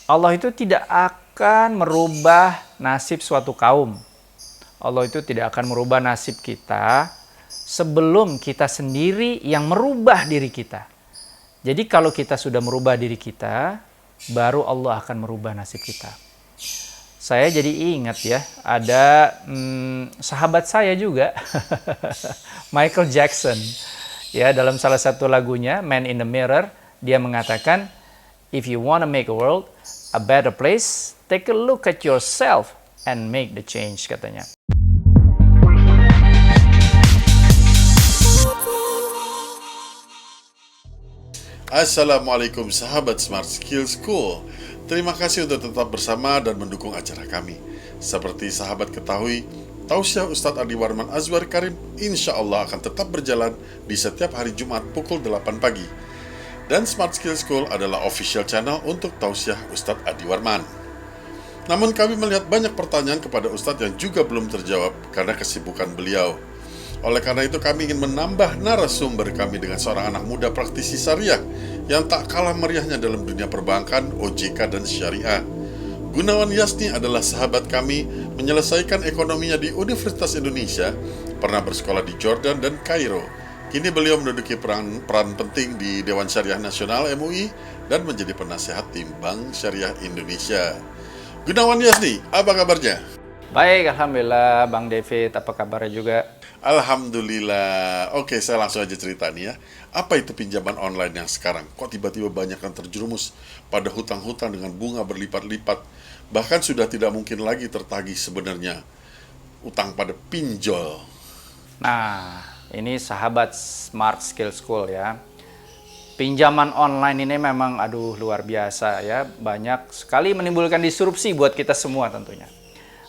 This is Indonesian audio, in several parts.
Allah itu tidak akan merubah nasib suatu kaum. Allah itu tidak akan merubah nasib kita sebelum kita sendiri yang merubah diri kita. Jadi kalau kita sudah merubah diri kita, baru Allah akan merubah nasib kita. Saya jadi ingat ya, ada sahabat saya juga, Michael Jackson. Ya, dalam salah satu lagunya, Man in the Mirror, dia mengatakan, if you want to make a world a better place, take a look at yourself and make the change, katanya. Assalamualaikum sahabat Smart Skill School. Terima kasih untuk tetap bersama dan mendukung acara kami. Seperti sahabat ketahui, Tausiah Ustadz Adi Warman Azwar Karim insya Allah akan tetap berjalan di setiap hari Jumat pukul 8 pagi. Dan Smart Skill School adalah official channel untuk Tausiah Ustadz Adi Warman. Namun kami melihat banyak pertanyaan kepada Ustadz yang juga belum terjawab karena kesibukan beliau. Oleh karena itu kami ingin menambah narasumber kami dengan seorang anak muda praktisi syariah yang tak kalah meriahnya dalam dunia perbankan, OJK, dan syariah. Gunawan Yasni adalah sahabat kami, menyelesaikan ekonominya di Universitas Indonesia, pernah bersekolah di Jordan dan Kairo. Kini beliau menduduki peran penting di Dewan Syariah Nasional MUI dan menjadi penasehat tim Bank Syariah Indonesia. Gunawan Yasni, apa kabarnya? Baik, Alhamdulillah. Bang David, apa kabarnya juga? Alhamdulillah. Oke, saya langsung aja cerita nih ya. Apa itu pinjaman online yang sekarang? Kok tiba-tiba banyak yang terjerumus pada hutang-hutang dengan bunga berlipat-lipat? Bahkan sudah tidak mungkin lagi tertagih sebenarnya utang pada pinjol. Nah, ini sahabat Smart Skill School ya. Pinjaman online ini memang luar biasa ya. Banyak sekali menimbulkan disrupsi buat kita semua tentunya.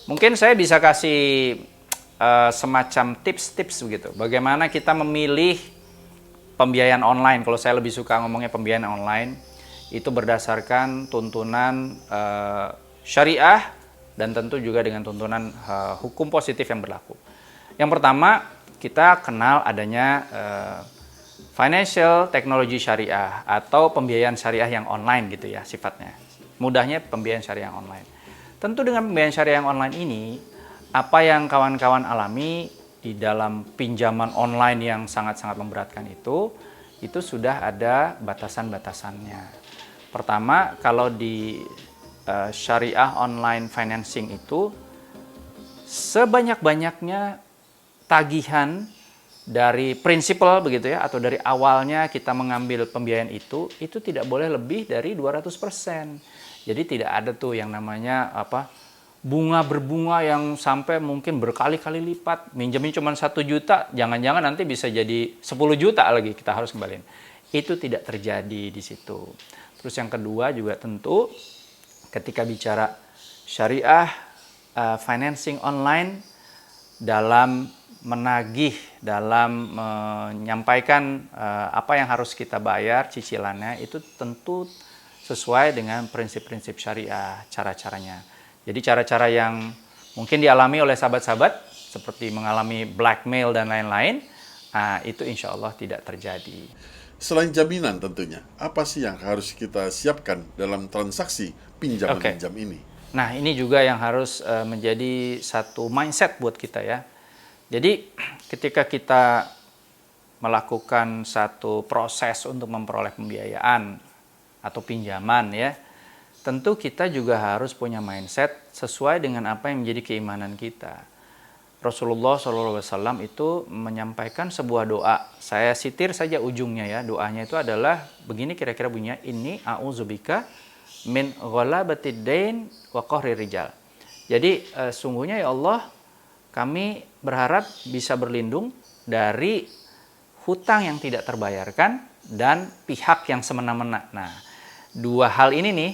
Mungkin saya bisa kasih semacam tips-tips begitu. Bagaimana kita memilih pembiayaan online. Kalau saya lebih suka ngomongnya pembiayaan online, itu berdasarkan tuntunan syariah dan tentu juga dengan tuntunan hukum positif yang berlaku. Yang pertama, kita kenal adanya financial technology syariah atau pembiayaan syariah yang online gitu ya sifatnya. Mudahnya pembiayaan syariah yang online. Tentu dengan pembiayaan syariah yang online ini, apa yang kawan-kawan alami di dalam pinjaman online yang sangat-sangat memberatkan itu sudah ada batasan-batasannya. Pertama, kalau di syariah online financing itu, sebanyak-banyaknya tagihan dari prinsipal begitu ya, atau dari awalnya kita mengambil pembiayaan itu tidak boleh lebih dari 200%. Jadi tidak ada tuh yang namanya bunga berbunga yang sampai mungkin berkali-kali lipat. Minjemin cuma 1 juta, jangan-jangan nanti bisa jadi 10 juta lagi kita harus kembaliin. Itu tidak terjadi di situ. Terus yang kedua juga tentu ketika bicara syariah financing online, dalam menagih, dalam menyampaikan apa yang harus kita bayar cicilannya, itu tentu sesuai dengan prinsip-prinsip syariah, cara-caranya. Jadi cara-cara yang mungkin dialami oleh sahabat-sahabat seperti mengalami blackmail dan lain-lain, itu insya Allah tidak terjadi. Selain jaminan tentunya, apa sih yang harus kita siapkan dalam transaksi pinjam-pinjam ini? Nah, ini juga yang harus menjadi satu mindset buat kita ya. Jadi ketika kita melakukan satu proses untuk memperoleh pembiayaan atau pinjaman ya, tentu kita juga harus punya mindset sesuai dengan apa yang menjadi keimanan kita. Rasulullah SAW itu menyampaikan sebuah doa. Saya sitir saja ujungnya ya. Doanya itu adalah begini kira-kira bunyinya, inni a'udzubika min ghalabatid dain wa qahrir rijal. Jadi sungguhnya ya Allah, kami berharap bisa berlindung dari hutang yang tidak terbayarkan dan pihak yang semena-mena. Nah, dua hal ini nih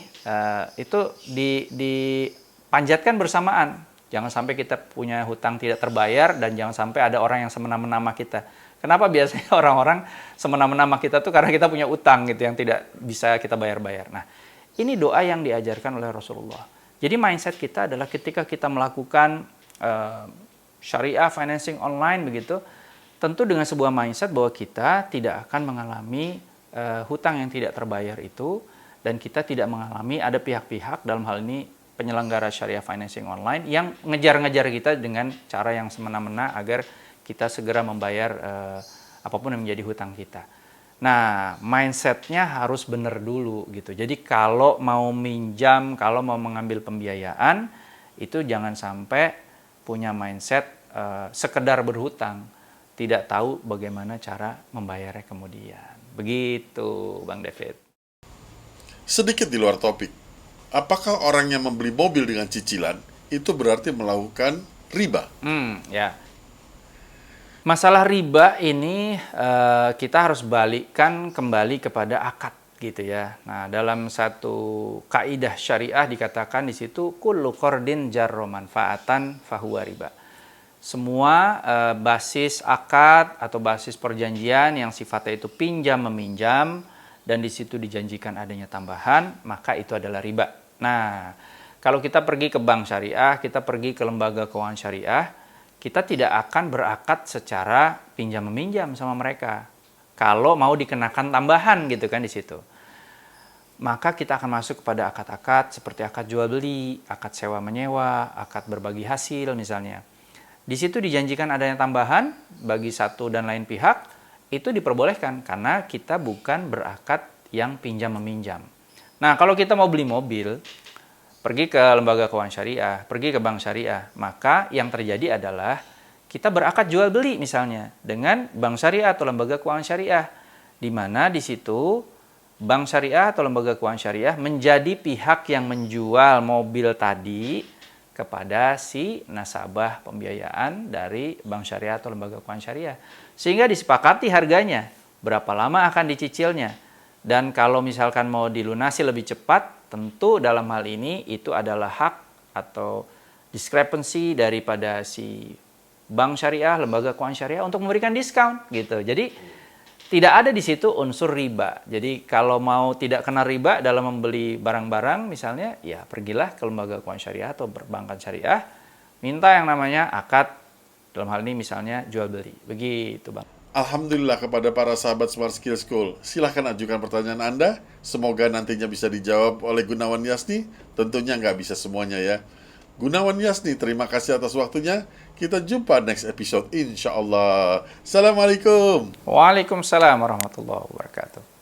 itu dipanjatkan bersamaan. Jangan sampai kita punya hutang tidak terbayar dan jangan sampai ada orang yang semena-mena sama kita. Kenapa biasanya orang-orang semena-mena sama kita tuh karena kita punya utang gitu yang tidak bisa kita bayar-bayar. Nah, ini doa yang diajarkan oleh Rasulullah. Jadi mindset kita adalah ketika kita melakukan syariah financing online begitu, tentu dengan sebuah mindset bahwa kita tidak akan mengalami hutang yang tidak terbayar itu. dan kita tidak mengalami ada pihak-pihak dalam hal ini penyelenggara syariah financing online yang ngejar-ngejar kita dengan cara yang semena-mena agar kita segera membayar apapun yang menjadi hutang kita. Nah, mindsetnya harus benar dulu gitu. Jadi kalau mau minjam, kalau mau mengambil pembiayaan, itu jangan sampai punya mindset sekedar berhutang, tidak tahu bagaimana cara membayarnya kemudian. Begitu, Bang David. Sedikit di luar topik, apakah orang yang membeli mobil dengan cicilan itu berarti melakukan riba? Ya. Masalah riba ini kita harus balikkan kembali kepada akad gitu ya. Nah, dalam satu kaidah syariah dikatakan di situ kullu qardin jarra manfaatan fahuwa riba. Semua basis akad atau basis perjanjian yang sifatnya itu pinjam meminjam dan di situ dijanjikan adanya tambahan, maka itu adalah riba. Nah, kalau kita pergi ke bank syariah, kita pergi ke lembaga keuangan syariah, kita tidak akan berakad secara pinjam-meminjam sama mereka. Kalau mau dikenakan tambahan gitu kan di situ. Maka kita akan masuk kepada akad-akad seperti akad jual beli, akad sewa menyewa, akad berbagi hasil misalnya. Di situ dijanjikan adanya tambahan bagi satu dan lain pihak, itu diperbolehkan karena kita bukan berakad yang pinjam-meminjam. Nah, kalau kita mau beli mobil, pergi ke lembaga keuangan syariah, pergi ke bank syariah, maka yang terjadi adalah kita berakad jual beli misalnya dengan bank syariah atau lembaga keuangan syariah, di mana di situ bank syariah atau lembaga keuangan syariah menjadi pihak yang menjual mobil tadi kepada si nasabah pembiayaan dari bank syariah atau lembaga keuangan syariah, sehingga disepakati harganya, berapa lama akan dicicilnya, dan kalau misalkan mau dilunasi lebih cepat, tentu dalam hal ini itu adalah hak atau diskrepensi daripada si bank syariah, lembaga keuangan syariah untuk memberikan diskon gitu. Jadi tidak ada di situ unsur riba. Jadi kalau mau tidak kena riba dalam membeli barang-barang misalnya, ya pergilah ke lembaga keuangan syariah atau perbankan syariah, minta yang namanya akad, dalam hal ini misalnya jual beli. Begitu, Bang. Alhamdulillah kepada para sahabat Smart Skill School. Silahkan ajukan pertanyaan Anda. Semoga nantinya bisa dijawab oleh Gunawan Yasni. Tentunya nggak bisa semuanya ya. Gunawan Yasni, terima kasih atas waktunya. Kita jumpa next episode insya Allah. Assalamualaikum. Waalaikumsalam warahmatullahi wabarakatuh.